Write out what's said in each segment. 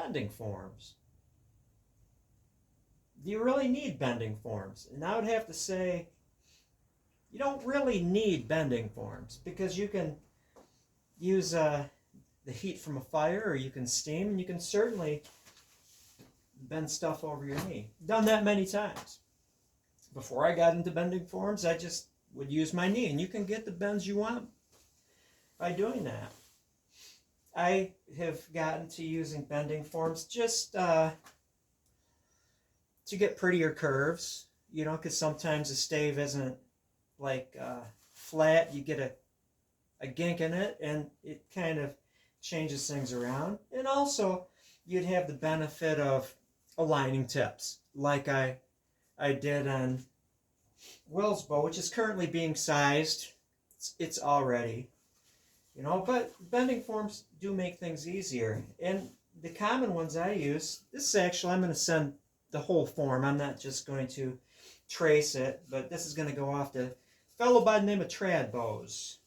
bending forms. Do you really need bending forms? And I would have to say you don't really need bending forms because you can use the heat from a fire, or you can steam, and you can certainly bend stuff over your knee. Done that many times. Before I got into bending forms, I just would use my knee, and you can get the bends you want by doing that. I have gotten to using bending forms just to get prettier curves, you know, because sometimes the stave isn't like flat. You get a gink in it, and it kind of changes things around. And also, you'd have the benefit of aligning tips, like I did on Will's bow, which is currently being sized. It's all ready, you know, but bending forms do make things easier. And the common ones I use, this is actually, I'm going to send the whole form. I'm not just going to trace it, but this is going to go off to a fellow by the name of Trad Bows.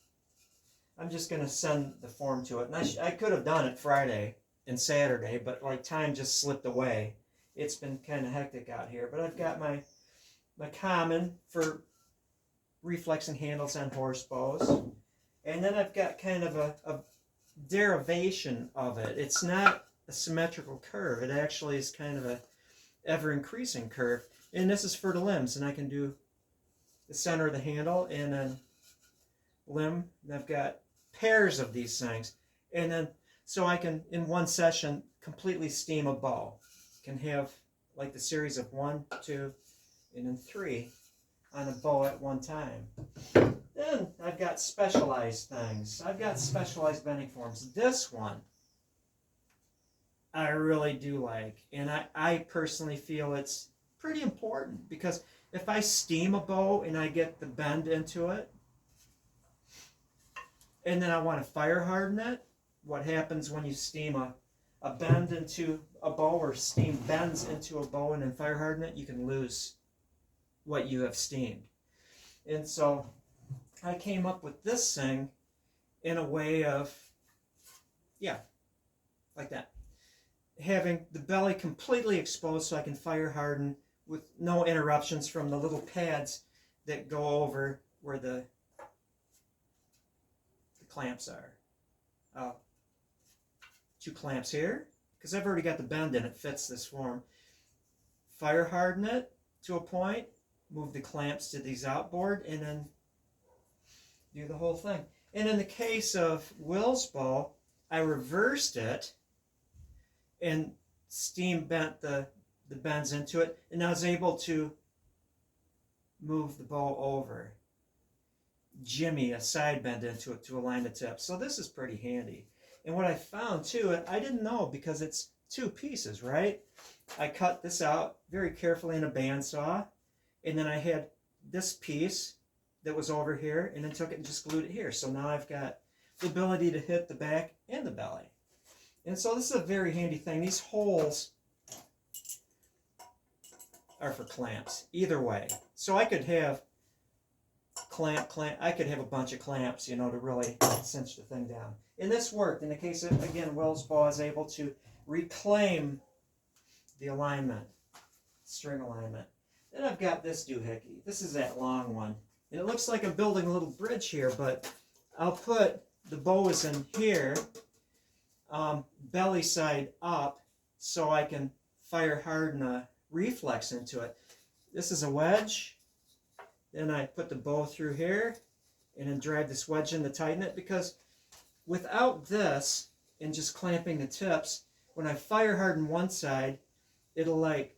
I'm just going to send the form to it. And I could have done it Friday and Saturday, but like time just slipped away. It's been kind of hectic out here. But I've got my common for reflexing handles on horse bows. And then I've got kind of a derivation of it. It's not a symmetrical curve. It actually is kind of a ever-increasing curve. And this is for the limbs. And I can do the center of the handle and then limb. And I've got pairs of these things. And then, so I can, in one session, completely steam a bow. Can have like the series of 1, 2, and then 3 on a bow at one time. Then I've got specialized things. I've got specialized bending forms. This one I really do like, and I personally feel it's pretty important, because if I steam a bow and I get the bend into it, and then I want to fire harden it, what happens when you steam a bend into a bow, or steam bends into a bow and then fire harden it, you can lose what you have steamed. And so I came up with this thing in a way of, yeah, like that. Having the belly completely exposed so I can fire harden with no interruptions from the little pads that go over where the clamps are. 2 clamps here, because I've already got the bend in it, fits this form. Fire harden it to a point, move the clamps to these outboard, and then do the whole thing. And in the case of Will's bow, I reversed it and steam bent the bends into it, and I was able to move the bow over, jimmy a side bend into it to align the tip. So this is pretty handy. And what I found too, I didn't know, because it's 2 pieces, right? I cut this out very carefully in a bandsaw, and then I had this piece that was over here, and then took it and just glued it here. So now I've got the ability to hit the back and the belly. And so this is a very handy thing. These holes are for clamps, either way. So I could have clamp, I could have a bunch of clamps, you know, to really cinch the thing down. And this worked. In the case of, again, Will's bow, is able to reclaim the alignment, string alignment. Then I've got this doohickey. This is that long one. And it looks like I'm building a little bridge here, but I'll put the bows in here, belly side up, so I can fire harden a reflex into it. This is a wedge. Then I put the bow through here and then drive this wedge in to tighten it, because without this and just clamping the tips, when I fire harden one side, it'll like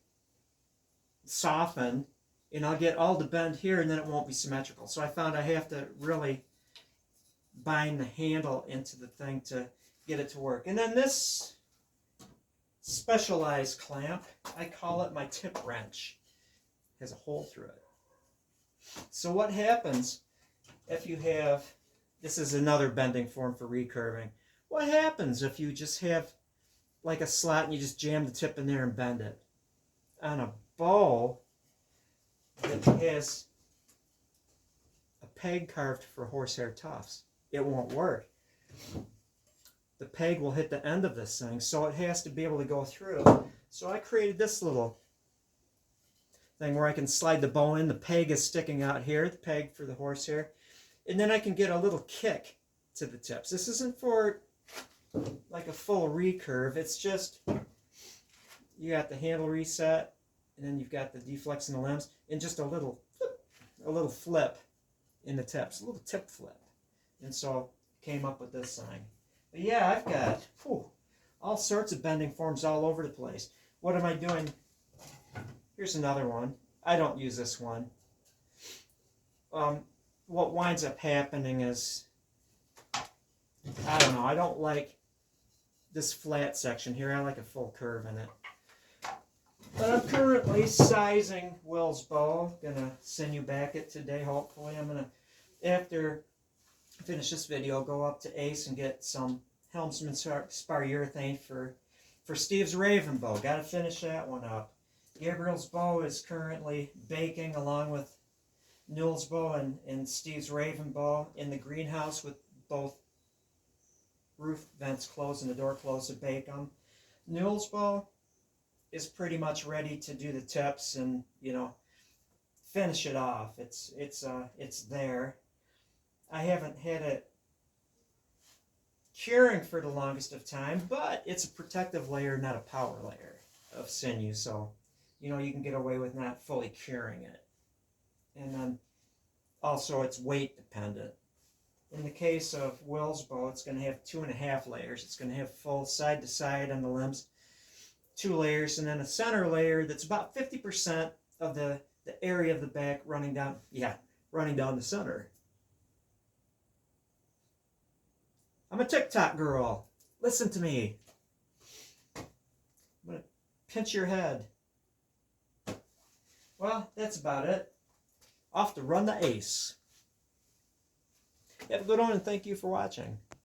soften, and I'll get all the bend here, and then it won't be symmetrical. So I found I have to really bind the handle into the thing to get it to work. And then this specialized clamp, I call it my tip wrench. It has a hole through it. So what happens if you have, this is another bending form for recurving. What happens if you just have like a slot and you just jam the tip in there and bend it? On a bow that has a peg carved for horsehair tufts, it won't work. the peg will hit the end of this thing, so it has to be able to go through. So I created this little thing where I can slide the bow in. The peg is sticking out here, the peg for the horsehair. And then I can get a little kick to the tips. This isn't for like a full recurve. It's just, you got the handle reset, and then you've got the deflex in the limbs, and just a little flip in the tips, a little tip flip. And so came up with this thing. But yeah, I've got all sorts of bending forms all over the place. What am I doing? Here's another one. I don't use this one. What winds up happening is, I don't know, I don't like this flat section here. I like a full curve in it. But I'm currently sizing Will's bow. Gonna sinew back it today, hopefully. I'm gonna, after I finish this video, go up to Ace and get some Helmsman spar urethane for Steve's Raven bow. Gotta finish that one up. Gabriel's bow is currently baking along with Newell's bow and Steve's Raven bow in the greenhouse with both roof vents closed and the door closed to bake them. Newell's bow is pretty much ready to do the tips and, you know, finish it off. It's there. I haven't had it curing for the longest of time, but it's a protective layer, not a power layer of sinew, so you know you can get away with not fully curing it. And then also it's weight dependent. In the case of Will's bow, it's going to have 2.5 layers. It's going to have full side to side on the limbs, 2 layers, and then a center layer that's about 50% of the area of the back running down the center. I'm a TikTok girl. Listen to me. I'm going to pinch your head. Well, that's about it. Off to run the Ace. Have a good one, and thank you for watching.